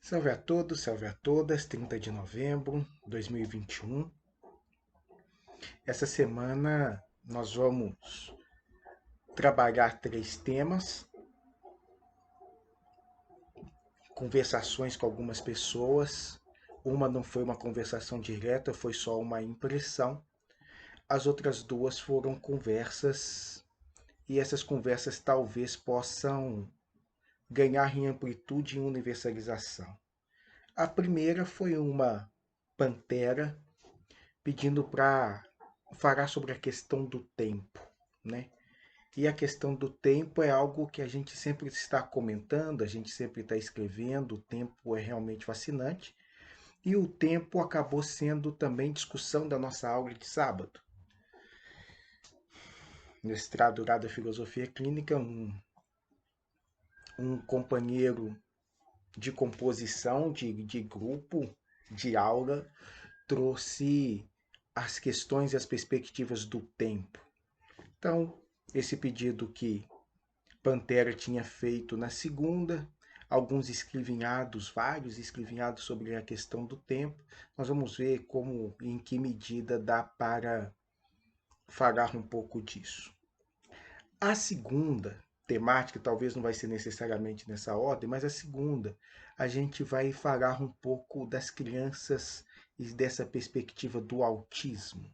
Salve a todos, salve a todas, 30 de novembro de 2021. Essa semana nós vamos trabalhar três temas, conversações com algumas pessoas. Uma não foi uma conversação direta, foi só uma impressão. As outras duas foram conversas e essas conversas talvez possam ganhar em amplitude e universalização. A primeira foi uma pantera pedindo para falar sobre a questão do tempo, né? E a questão do tempo é algo que a gente sempre está comentando, a gente sempre está escrevendo, o tempo é realmente fascinante. E o tempo acabou sendo também discussão da nossa aula de sábado. Mestrado lá da Filosofia Clínica, um companheiro de composição, de grupo, de aula, trouxe as questões e as perspectivas do tempo. Então, esse pedido que Pantera tinha feito na segunda, alguns escrivinhados, vários escrivinhados sobre a questão do tempo. Nós vamos ver como e em que medida dá para falar um pouco disso. A segunda temática, talvez não vai ser necessariamente nessa ordem, mas a segunda, a gente vai falar um pouco das crianças e dessa perspectiva do autismo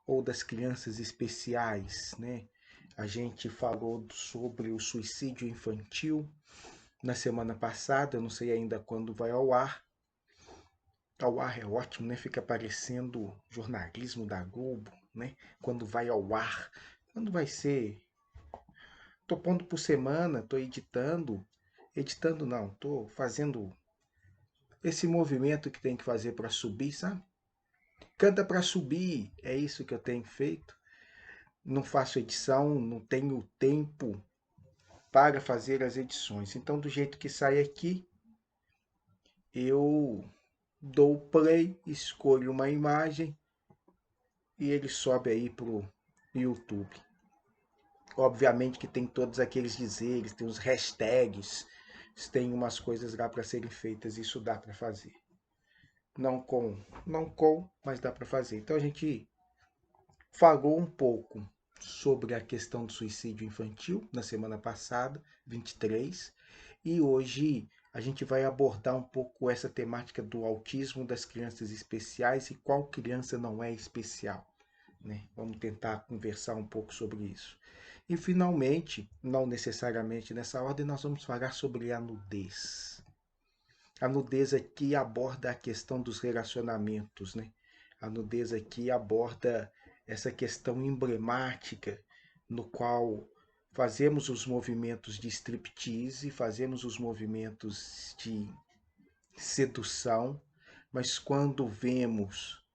ou das crianças especiais, né? A gente falou sobre o suicídio infantil na semana passada, eu não sei ainda quando vai ao ar. Ao ar é ótimo, né? Fica parecendo jornalismo da Globo, né? Quando vai ao ar, quando vai ser. Tô pondo por semana, tô editando. Editando não, tô fazendo esse movimento que tem que fazer para subir, sabe? Canta para subir, é isso que eu tenho feito. Não faço edição, não tenho tempo para fazer as edições. Então, do jeito que sai aqui, eu dou play, escolho uma imagem e ele sobe aí pro YouTube. Obviamente que tem todos aqueles dizeres, tem os hashtags, tem umas coisas lá para serem feitas, isso dá para fazer. Não com, mas dá para fazer. Então a gente falou um pouco sobre a questão do suicídio infantil na semana passada, 23, e hoje a gente vai abordar um pouco essa temática do autismo das crianças especiais e qual criança não é especial, né? Vamos tentar conversar um pouco sobre isso. E finalmente, não necessariamente nessa ordem, nós vamos falar sobre a nudez. A nudez aqui aborda a questão dos relacionamentos, né? A nudez aqui aborda essa questão emblemática no qual fazemos os movimentos de striptease, fazemos os movimentos de sedução, mas quando vemos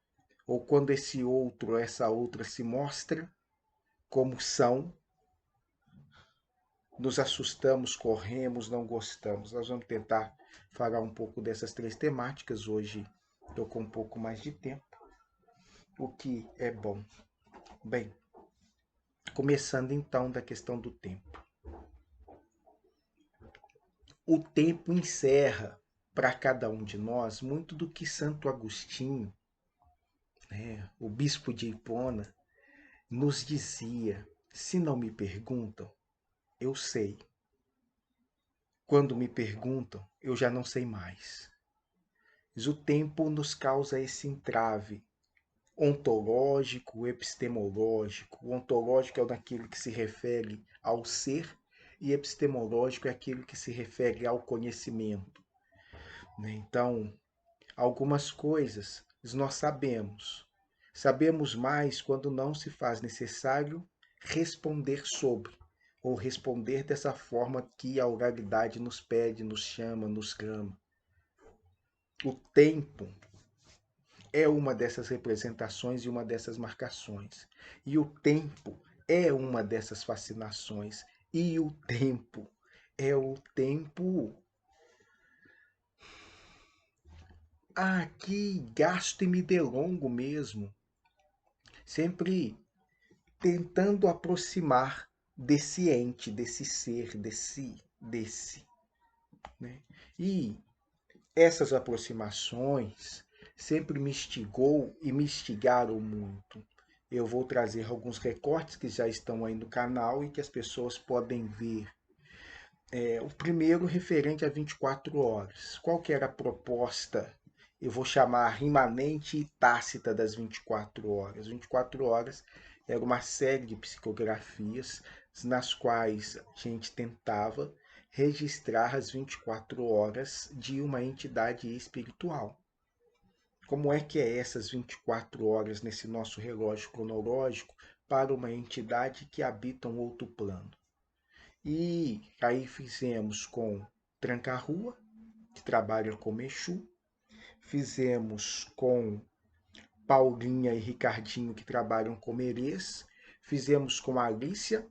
ou quando esse outro, essa outra se mostra como são, nos assustamos, corremos, não gostamos. Nós vamos tentar falar um pouco dessas três temáticas. Hoje estou com um pouco mais de tempo, o que é bom. Bem, começando então da questão do tempo. O tempo encerra para cada um de nós muito do que Santo Agostinho, né, o bispo de Hipona, nos dizia: se não me perguntam, eu sei. Quando me perguntam, eu já não sei mais. Mas o tempo nos causa esse entrave ontológico, epistemológico. O ontológico é daquilo que se refere ao ser e epistemológico é aquilo que se refere ao conhecimento, né? Então, algumas coisas nós sabemos. Sabemos mais quando não se faz necessário responder sobre, ou responder dessa forma que a oralidade nos pede, nos chama, nos clama. O tempo é uma dessas representações e uma dessas marcações. E o tempo é uma dessas fascinações. E o tempo é o tempo aqui gasto e me delongo mesmo, sempre tentando aproximar desse ente, desse ser, desse, né? E Essas aproximações sempre me instigou e me instigaram muito. Eu vou trazer alguns recortes que já estão aí no canal e que as pessoas podem ver. O primeiro referente a 24 horas. Qual que era a proposta? Eu vou chamar imanente e tácita das 24 horas. 24 horas era uma série de psicografias nas quais a gente tentava registrar as 24 horas de uma entidade espiritual. Como é que é essas 24 horas nesse nosso relógio cronológico para uma entidade que habita um outro plano? E aí fizemos com Tranca-Rua, que trabalha com Exu, fizemos com Paulinha e Ricardinho, que trabalham com Merês, fizemos com Alicia,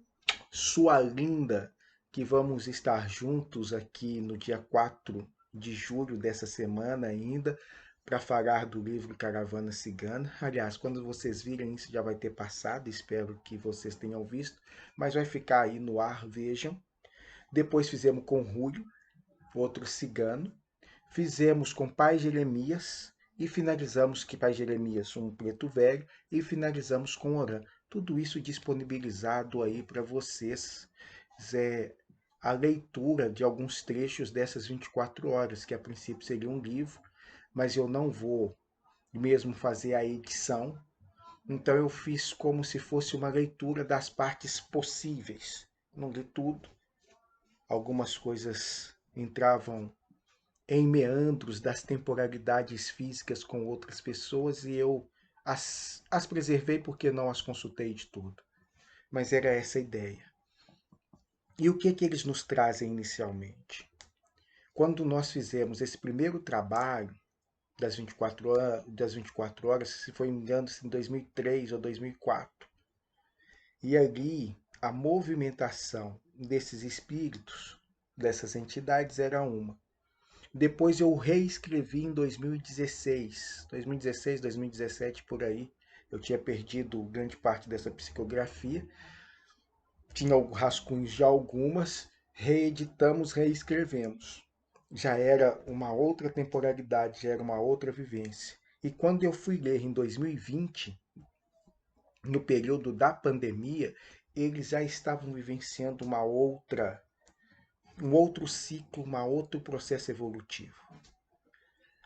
sua linda, que vamos estar juntos aqui no dia 4 de julho dessa semana ainda, para falar do livro Caravana Cigana. Aliás, quando vocês virem isso já vai ter passado, espero que vocês tenham visto, mas vai ficar aí no ar, vejam. Depois fizemos com Rúlio, outro cigano. Fizemos com Pai Jeremias e finalizamos com Pai Jeremias, um preto velho, e finalizamos com Orã. Tudo isso disponibilizado aí para vocês. A leitura de alguns trechos dessas 24 horas, que a princípio seria um livro, mas eu não vou mesmo fazer a edição. Então eu fiz como se fosse uma leitura das partes possíveis. Não li tudo, algumas coisas entravam em meandros das temporalidades físicas com outras pessoas e eu as preservei porque não as consultei de tudo. Mas era essa a ideia. E o que eles nos trazem inicialmente? Quando nós fizemos esse primeiro trabalho das 24 horas, se foi me engano, em 2003 ou 2004, e ali a movimentação desses espíritos, dessas entidades, era uma. Depois eu reescrevi em 2016, 2017 por aí. Eu tinha perdido grande parte dessa psicografia. Tinha rascunhos de algumas, reeditamos, reescrevemos. Já era uma outra temporalidade, já era uma outra vivência. E quando eu fui ler em 2020, no período da pandemia, eles já estavam vivenciando um outro ciclo, um outro processo evolutivo.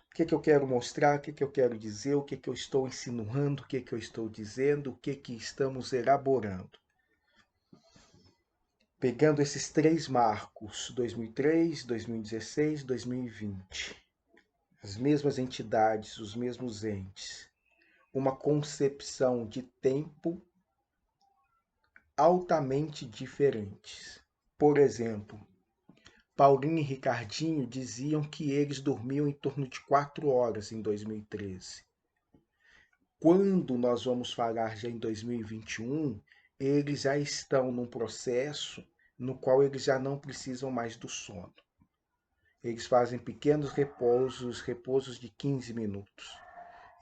O que eu quero mostrar, o que eu quero dizer, o que eu estou insinuando, o que eu estou dizendo, o que estamos elaborando. Pegando esses três marcos, 2003, 2016, 2020, as mesmas entidades, os mesmos entes, uma concepção de tempo altamente diferentes. Por exemplo, Paulinho e Ricardinho diziam que eles dormiam em torno de 4 horas em 2013. Quando nós vamos falar já em 2021, eles já estão num processo no qual eles já não precisam mais do sono. Eles fazem pequenos repousos de 15 minutos.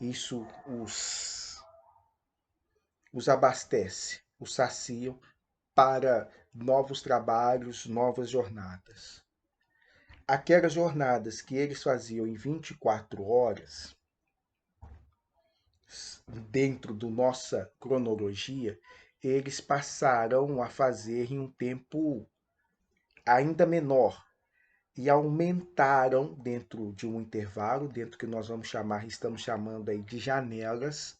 Isso os abastece, os saciam para novos trabalhos, novas jornadas. Aquelas jornadas que eles faziam em 24 horas, dentro da nossa cronologia, eles passaram a fazer em um tempo ainda menor e aumentaram dentro de um intervalo, dentro que nós estamos chamando aí de janelas,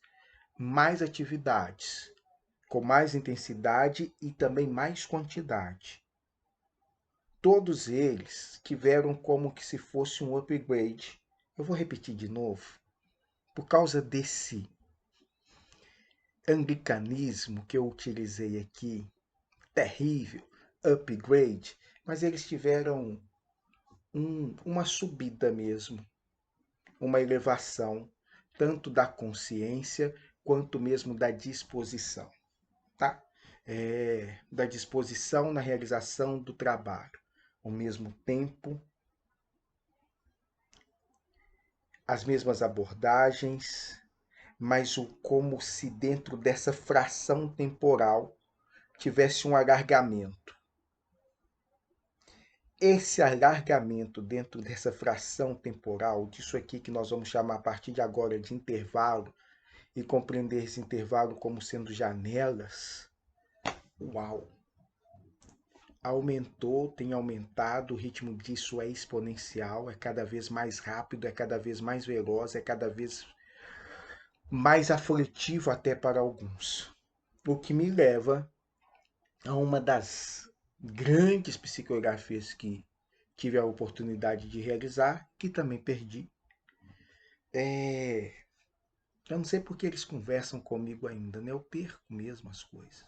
mais atividades, com mais intensidade e também mais quantidade. Todos eles tiveram como que se fosse um upgrade. Eu vou repetir de novo. Por causa desse anglicanismo que eu utilizei aqui, terrível, upgrade, mas eles tiveram uma subida mesmo, uma elevação, tanto da consciência quanto mesmo da disposição, tá? Da disposição na realização do trabalho. Ao mesmo tempo, as mesmas abordagens, mas como se dentro dessa fração temporal tivesse um alargamento. esse alargamento dentro dessa fração temporal, disso aqui que nós vamos chamar a partir de agora de intervalo, e compreender esse intervalo como sendo janelas, uau! Aumentou, tem aumentado, o ritmo disso é exponencial, é cada vez mais rápido, é cada vez mais veloz, é cada vez mais aflitivo até para alguns. O que me leva a uma das grandes psicografias que tive a oportunidade de realizar, que também perdi. Eu não sei porque eles conversam comigo ainda, né? Eu perco mesmo as coisas.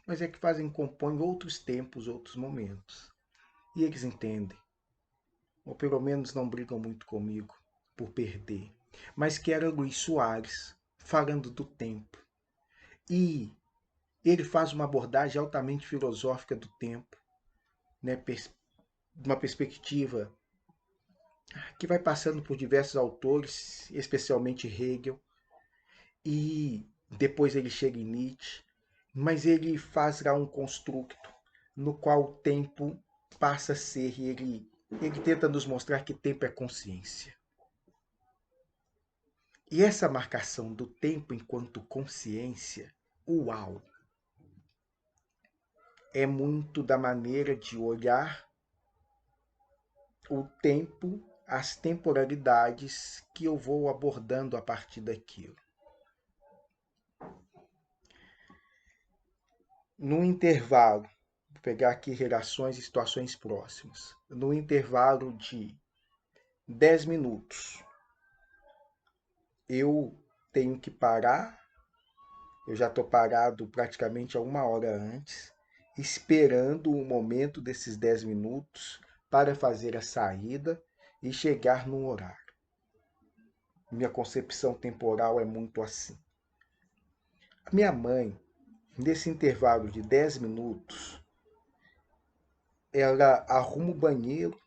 Mas é que compõem outros tempos, outros momentos. E eles entendem. Ou pelo menos não brigam muito comigo por perder. Mas que era Luís Soares falando do tempo. E ele faz uma abordagem altamente filosófica do tempo, né? Uma perspectiva que vai passando por diversos autores, especialmente Hegel, e depois ele chega em Nietzsche, mas ele faz lá um construto no qual o tempo passa a ser, e ele tenta nos mostrar que tempo é consciência. E essa marcação do tempo enquanto consciência, uau! É muito da maneira de olhar o tempo, as temporalidades que eu vou abordando a partir daquilo. No intervalo, vou pegar aqui relações e situações próximas. No intervalo de 10 minutos, eu tenho que parar. Eu já estou parado praticamente a 1 hora antes, esperando o momento desses 10 minutos para fazer a saída e chegar no horário. Minha concepção temporal é muito assim. A minha mãe, nesse intervalo de 10 minutos, ela arruma o banheiro,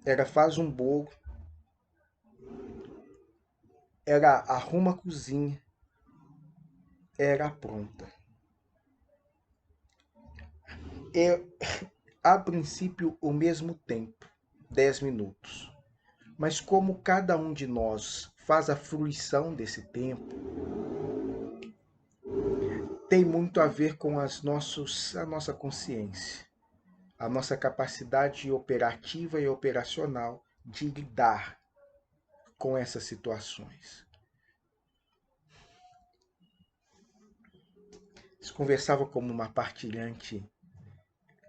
ela faz um bolo, ela arruma a cozinha, ela pronta. É, a princípio, o mesmo tempo, 10 minutos. Mas como cada um de nós faz a fruição desse tempo, tem muito a ver com a nossa consciência, a nossa capacidade operativa e operacional de lidar com essas situações. Eu conversava com uma partilhante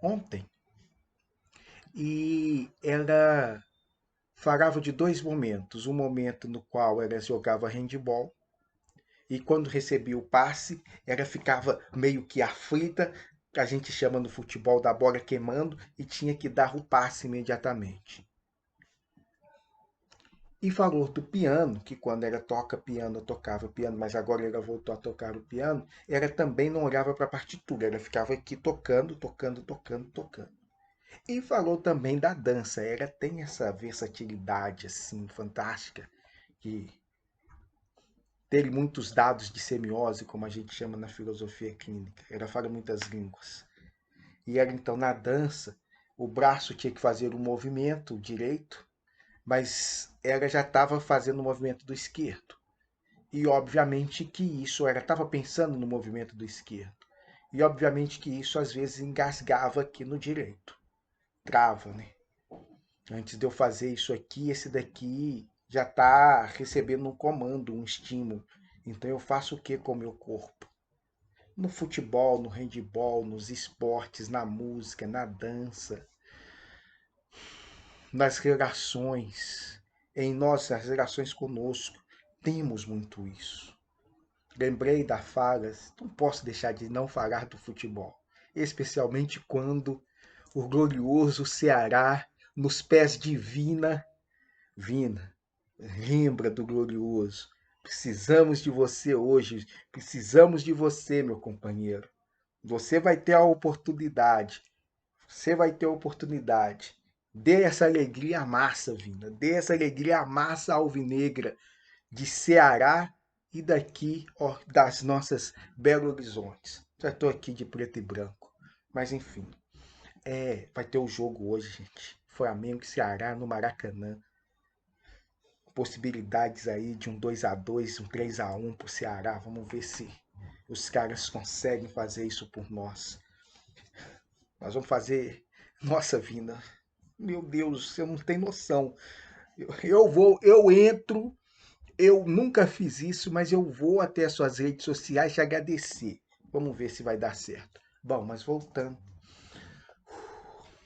ontem e ela falava de 2 momentos. Um momento no qual ela jogava handball e quando recebia o passe, ela ficava meio que aflita, que a gente chama no futebol da bola queimando, e tinha que dar o passe imediatamente. E falou do piano, que quando ela toca piano, eu tocava piano, mas agora ela voltou a tocar o piano, ela também não olhava para a partitura, ela ficava aqui tocando, tocando, tocando, tocando. E falou também da dança, ela tem essa versatilidade assim fantástica, que ter muitos dados de semiose, como a gente chama na filosofia clínica. Ela fala muitas línguas. E ela, então, na dança, o braço tinha que fazer um movimento direito, mas ela já estava fazendo o movimento do esquerdo. E, obviamente, que isso, ela estava pensando no movimento do esquerdo. E, obviamente, que isso, às vezes, engasgava aqui no direito. Trava, né? Antes de eu fazer isso aqui, esse daqui já está recebendo um comando, um estímulo. Então eu faço o que com o meu corpo? No futebol, no handebol, nos esportes, na música, na dança, nas relações, em nossas relações conosco, temos muito isso. Lembrei da fala, não posso deixar de não falar do futebol, especialmente quando o glorioso Ceará, nos pés de Vina, lembra do glorioso. Precisamos de você hoje. Precisamos de você, meu companheiro. Você vai ter a oportunidade. Você vai ter a oportunidade. Dê essa alegria à massa, Vina. Dê essa alegria à massa alvinegra de Ceará e daqui, ó, das nossas Belo Horizontes. Já estou aqui de preto e branco. Mas enfim. Vai ter o jogo hoje, gente. Flamengo e Ceará no Maracanã. Possibilidades aí de um 2-2, um 3-1 pro Ceará. Vamos ver se os caras conseguem fazer isso por nós. Nós vamos fazer nossa vida. Meu Deus, você não tem noção. Eu entro, eu nunca fiz isso, mas eu vou até as suas redes sociais te agradecer. Vamos ver se vai dar certo. Bom, mas voltando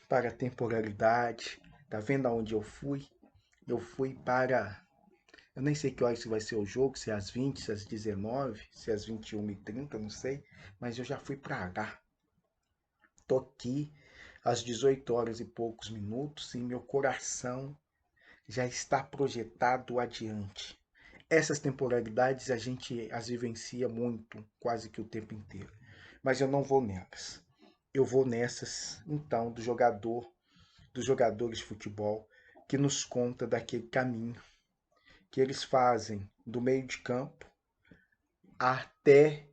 para a temporalidade, tá vendo aonde eu fui? Eu fui para. Eu nem sei que horas vai ser o jogo, se é às 20, se é às 19, se é às 21h30, não sei. Mas eu já fui para lá. Tô aqui às 18 horas e poucos minutos e meu coração já está projetado adiante. Essas temporalidades a gente as vivencia muito, quase que o tempo inteiro. Mas eu não vou nelas. Eu vou nessas, então, dos jogadores de futebol, que nos conta daquele caminho que eles fazem do meio de campo até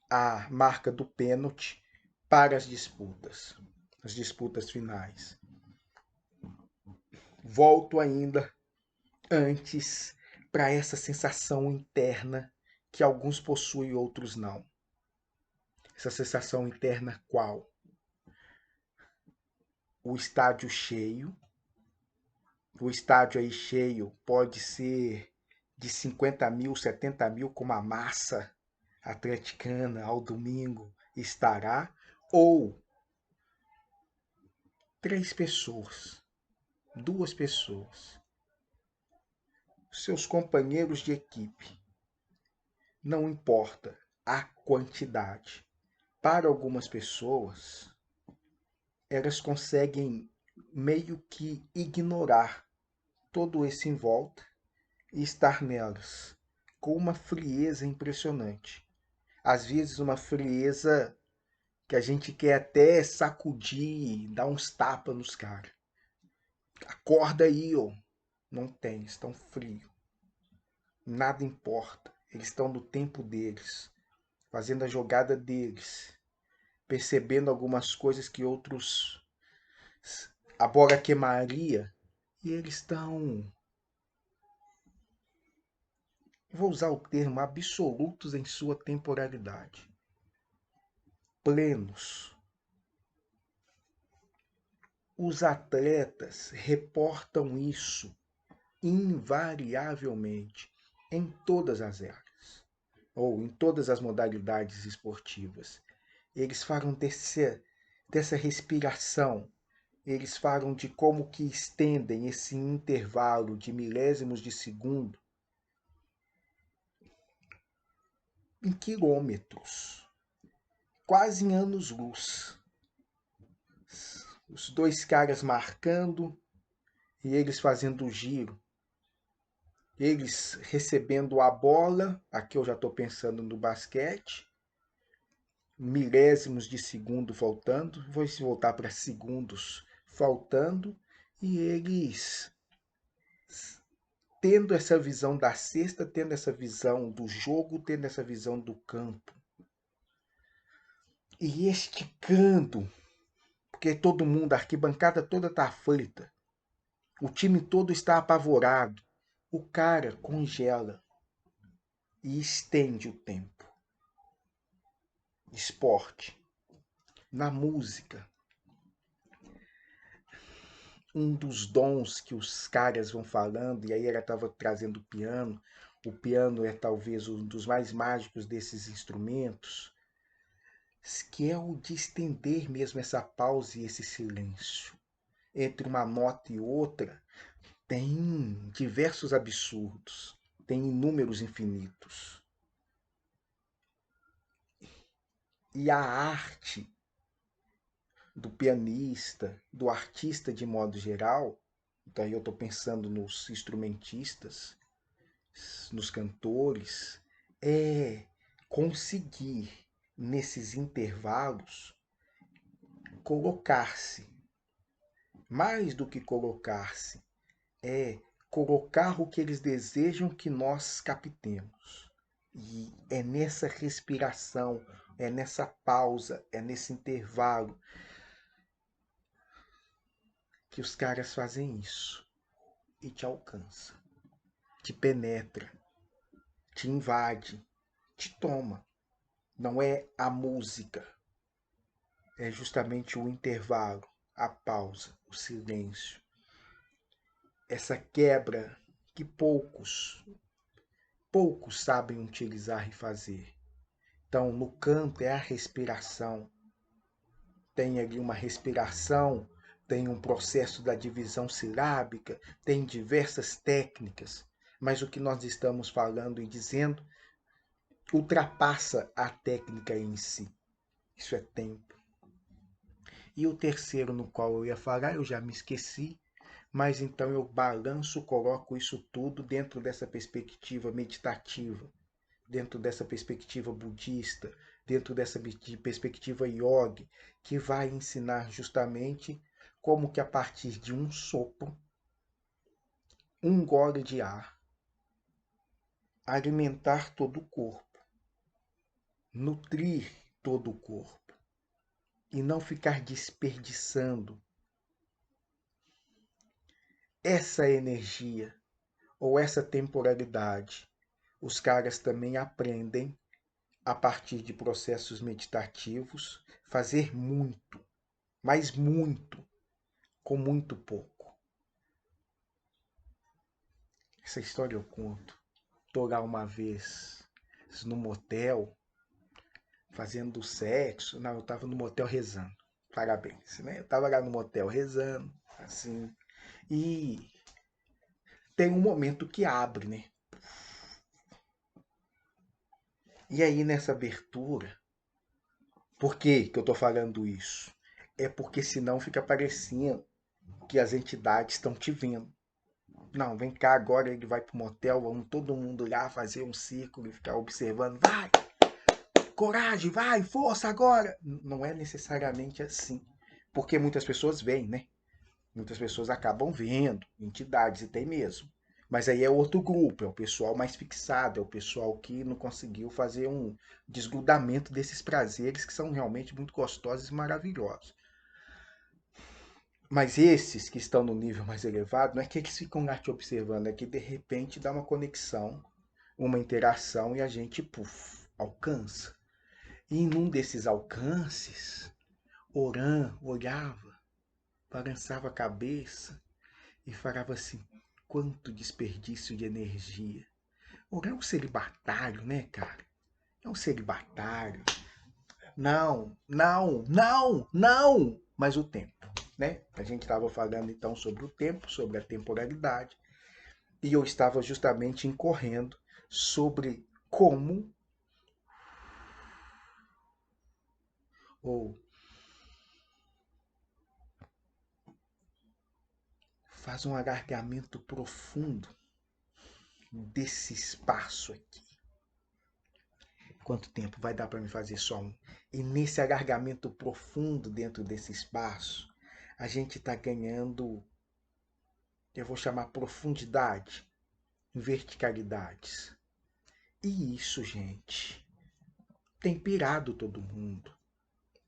a marca do pênalti para as disputas finais. Volto ainda antes para essa sensação interna que alguns possuem e outros não. Essa sensação interna qual? O estádio cheio. O estádio aí cheio pode ser de 50 mil, 70 mil, como a massa atleticana ao domingo estará, ou 3 pessoas, 2 pessoas, seus companheiros de equipe. Não importa a quantidade. Para algumas pessoas, elas conseguem meio que ignorar todo esse em volta e estar nelas com uma frieza impressionante. Às vezes uma frieza que a gente quer até sacudir, dar uns tapas nos caras. Acorda aí, ó. Não tem, estão frios. Nada importa. Eles estão no tempo deles, fazendo a jogada deles, percebendo algumas coisas que outros a bola queimaria, e eles estão, vou usar o termo, absolutos em sua temporalidade, plenos. Os atletas reportam isso invariavelmente em todas as áreas, ou em todas as modalidades esportivas. Eles falam dessa respiração, eles falam de como que estendem esse intervalo de milésimos de segundo em quilômetros, quase em anos-luz. Os 2 caras marcando e eles fazendo o giro. Eles recebendo a bola, aqui eu já estou pensando no basquete, milésimos de segundo faltando, vou voltar para segundos faltando, e eles tendo essa visão da cesta, tendo essa visão do jogo, tendo essa visão do campo. E esticando, porque todo mundo, a arquibancada toda está aflita, o time todo está apavorado. O cara congela e estende o tempo. Esporte. Na música, um dos dons que os caras vão falando, e aí ela estava trazendo o piano é talvez um dos mais mágicos desses instrumentos, que é o de estender mesmo essa pausa e esse silêncio. Entre uma nota e outra, tem diversos absurdos, tem inúmeros infinitos. E a arte do pianista, do artista de modo geral, então eu estou pensando nos instrumentistas, nos cantores, é conseguir nesses intervalos colocar-se, mais do que colocar-se, é colocar o que eles desejam que nós captemos. E é nessa respiração, é nessa pausa, é nesse intervalo que os caras fazem isso e te alcança, te penetra, te invade, te toma. Não é a música, é justamente o intervalo, a pausa, o silêncio. Essa quebra que poucos sabem utilizar e fazer. Então, no canto é a respiração. Tem ali uma respiração, tem um processo da divisão silábica, tem diversas técnicas, mas o que nós estamos falando e dizendo ultrapassa a técnica em si. Isso é tempo. E o terceiro no qual eu ia falar, eu já me esqueci, mas então eu balanço, coloco isso tudo dentro dessa perspectiva meditativa, dentro dessa perspectiva budista, dentro dessa perspectiva yogi, que vai ensinar justamente como que a partir de um sopro, um gole de ar, alimentar todo o corpo, nutrir todo o corpo e não ficar desperdiçando essa energia ou essa temporalidade. Os caras também aprendem a partir de processos meditativos, fazer muito, mas muito, com muito pouco. Essa história eu conto. Tô lá uma vez no motel, fazendo sexo. Não, eu tava no motel rezando. Parabéns, né? Eu tava lá no motel rezando, assim. E tem um momento que abre, né? E aí nessa abertura, por que que eu tô falando isso? É porque senão fica parecendo que as entidades estão te vendo. Não, vem cá, agora ele vai pro motel, vamos todo mundo lá fazer um círculo e ficar observando. Vai, coragem, vai, força agora. Não é necessariamente assim. Porque muitas pessoas veem, né? Muitas pessoas acabam vendo entidades, e tem mesmo. Mas aí é outro grupo, é o pessoal mais fixado, é o pessoal que não conseguiu fazer um desgrudamento desses prazeres que são realmente muito gostosos e maravilhosos. Mas esses que estão no nível mais elevado, não é que eles ficam lá te observando, é que de repente dá uma conexão, uma interação e a gente, puf, alcança. E em um desses alcances, Oran olhava, balançava a cabeça e falava assim: quanto desperdício de energia. Oran é um celibatário, né, cara? É um celibatário. Não, não, não, não! Mas o tempo, né? A gente estava falando então sobre o tempo, sobre a temporalidade, e eu estava justamente incorrendo sobre como ou faz um alargamento profundo desse espaço aqui. Quanto tempo vai dar para me fazer só um? E nesse alargamento profundo dentro desse espaço, a gente está ganhando, eu vou chamar profundidade, verticalidades. E isso, gente, tem pirado todo mundo,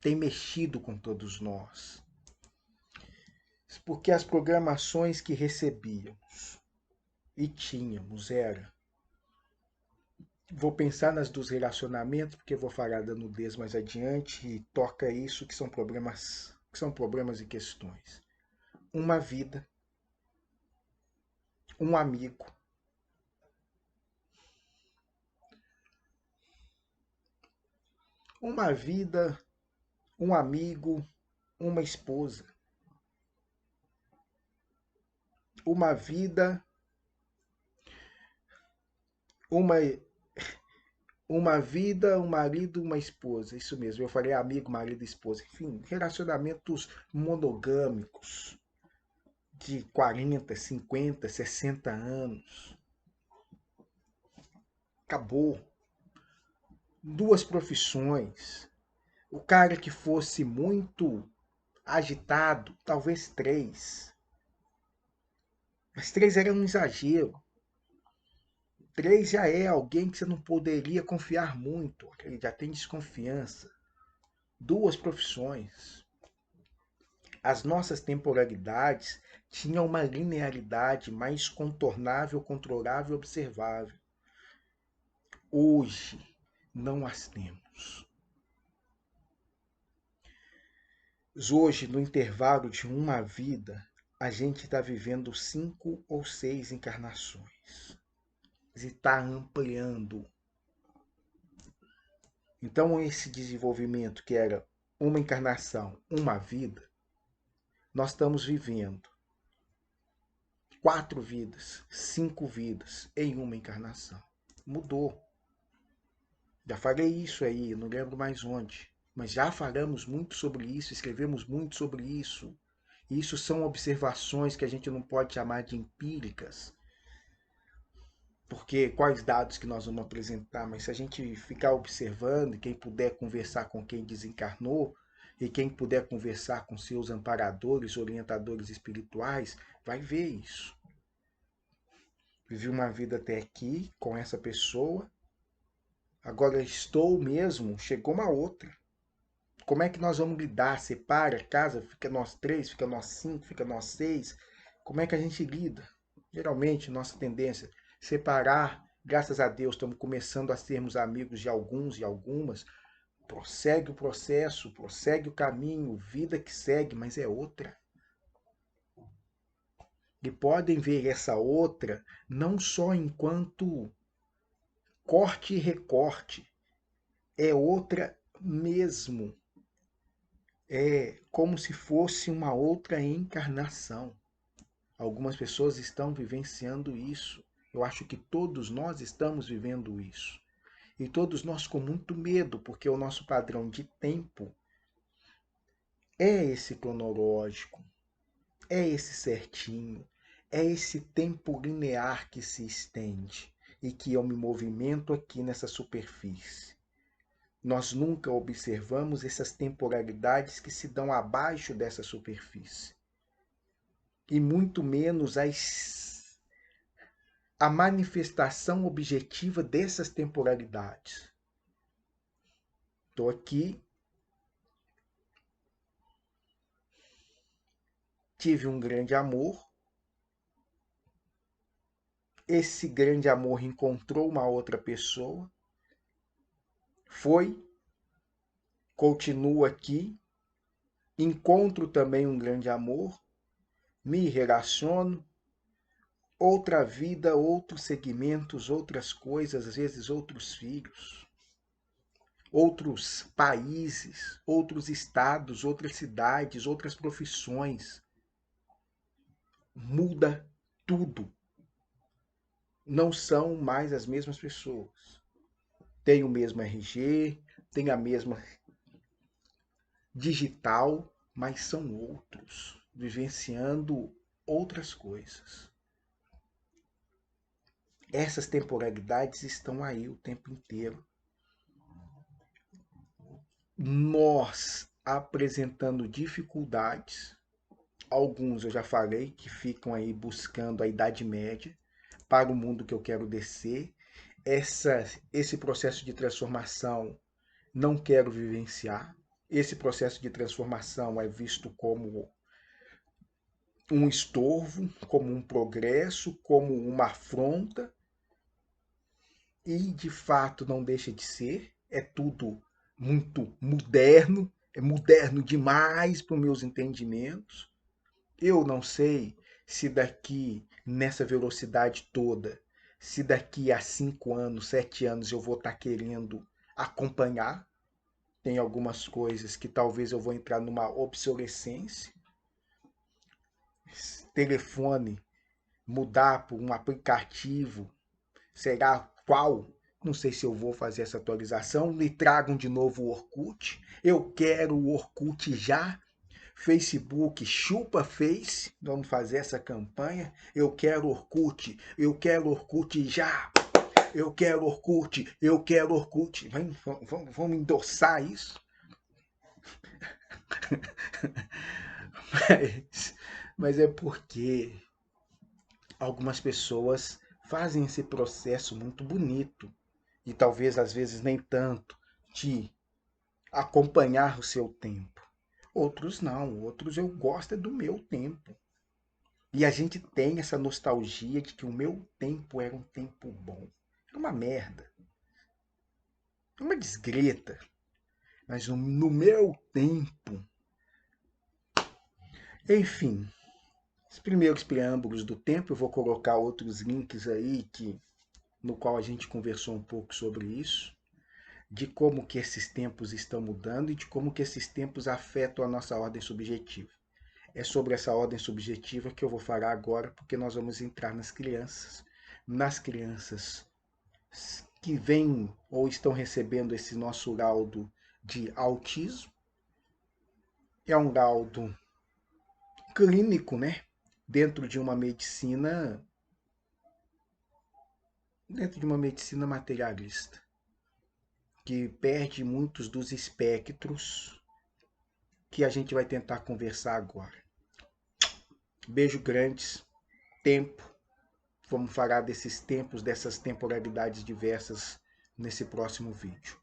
tem mexido com todos nós. Porque as programações que recebíamos e tínhamos era. Vou pensar nas dos relacionamentos, porque vou falar da nudez mais adiante e toca isso que são problemas e questões. Uma vida, um amigo, uma vida, um amigo, uma esposa, uma vida, uma uma vida, um marido, uma esposa. Isso mesmo, eu falei amigo, marido, esposa. Enfim, relacionamentos monogâmicos de 40, 50, 60 anos. Acabou. Duas profissões. O cara que fosse muito agitado, talvez três. Mas três era um exagero. Três já é alguém que você não poderia confiar muito. Ele já tem desconfiança. Duas profissões. As nossas temporalidades tinham uma linearidade mais contornável, controlável, observável. Hoje, não as temos. Hoje, no intervalo de uma vida, a gente está vivendo 5 ou 6 encarnações. E está ampliando. Então, esse desenvolvimento que era uma encarnação, uma vida, nós estamos vivendo 4 vidas, 5 vidas em uma encarnação. Mudou. Já falei isso aí, não lembro mais onde. Mas já falamos muito sobre isso, escrevemos muito sobre isso. Isso são observações que a gente não pode chamar de empíricas. Porque quais dados que nós vamos apresentar? Mas se a gente ficar observando, e quem puder conversar com quem desencarnou, e quem puder conversar com seus amparadores, orientadores espirituais, vai ver isso. Vivi uma vida até aqui com essa pessoa, agora estou mesmo, chegou uma outra. Como é que nós vamos lidar? Separa, casa, fica nós 3, fica nós 5, fica nós 6. Como é que a gente lida? Geralmente, nossa tendência é separar. Graças a Deus, estamos começando a sermos amigos de alguns e algumas. Prossegue o processo, prossegue o caminho, vida que segue, mas é outra. E podem ver essa outra não só enquanto corte e recorte, é outra mesmo. É como se fosse uma outra encarnação. Algumas pessoas estão vivenciando isso. Eu acho que todos nós estamos vivendo isso. E todos nós com muito medo, porque o nosso padrão de tempo é esse cronológico, é esse certinho, é esse tempo linear que se estende e que eu me movimento aqui nessa superfície. Nós nunca observamos essas temporalidades que se dão abaixo dessa superfície. E muito menos a manifestação objetiva dessas temporalidades. Estou aqui, tive um grande amor, esse grande amor encontrou uma outra pessoa, foi, continuo aqui, encontro também um grande amor, me relaciono, outra vida, outros segmentos, outras coisas, às vezes outros filhos, outros países, outros estados, outras cidades, outras profissões. Muda tudo. Não são mais as mesmas pessoas. Tem o mesmo RG, tem a mesma digital, mas são outros, vivenciando outras coisas. Essas temporalidades estão aí o tempo inteiro. Nós apresentando dificuldades, alguns eu já falei que ficam aí buscando a Idade Média para o mundo que eu quero descer. Esse processo de transformação não quero vivenciar. Esse processo de transformação é visto como um estorvo, como um progresso, como uma afronta. E de fato não deixa de ser. É tudo muito moderno, é moderno demais para os meus entendimentos. Eu não sei se daqui, nessa velocidade toda, se daqui a 5 anos, 7 anos eu vou estar querendo acompanhar. Tem algumas coisas que talvez eu vou entrar numa obsolescência. Telefone mudar por um aplicativo, será qual? Não sei se eu vou fazer essa atualização. Me tragam de novo o Orkut. Eu quero o Orkut já. Facebook, chupa Face. Vamos fazer essa campanha. Eu quero Orkut. Eu quero Orkut já. Eu quero Orkut. Eu quero Orkut. Vamos endossar isso. Mas é porque algumas pessoas fazem esse processo muito bonito e talvez às vezes nem tanto de acompanhar o seu tempo. Outros não, outros eu gosto é do meu tempo. E a gente tem essa nostalgia de que o meu tempo era um tempo bom. Era uma merda, uma desgreta. Mas no meu tempo. Enfim, os primeiros preâmbulos do tempo, eu vou colocar outros links aí no qual a gente conversou um pouco sobre isso, de como que esses tempos estão mudando e de como que esses tempos afetam a nossa ordem subjetiva. É sobre essa ordem subjetiva que eu vou falar agora, porque nós vamos entrar nas crianças que vêm ou estão recebendo esse nosso laudo de autismo. É um laudo clínico, né? Dentro de uma medicina, dentro de uma medicina materialista, que perde muitos dos espectros que a gente vai tentar conversar agora. Beijo grandes, tempo. Vamos falar desses tempos, dessas temporalidades diversas nesse próximo vídeo.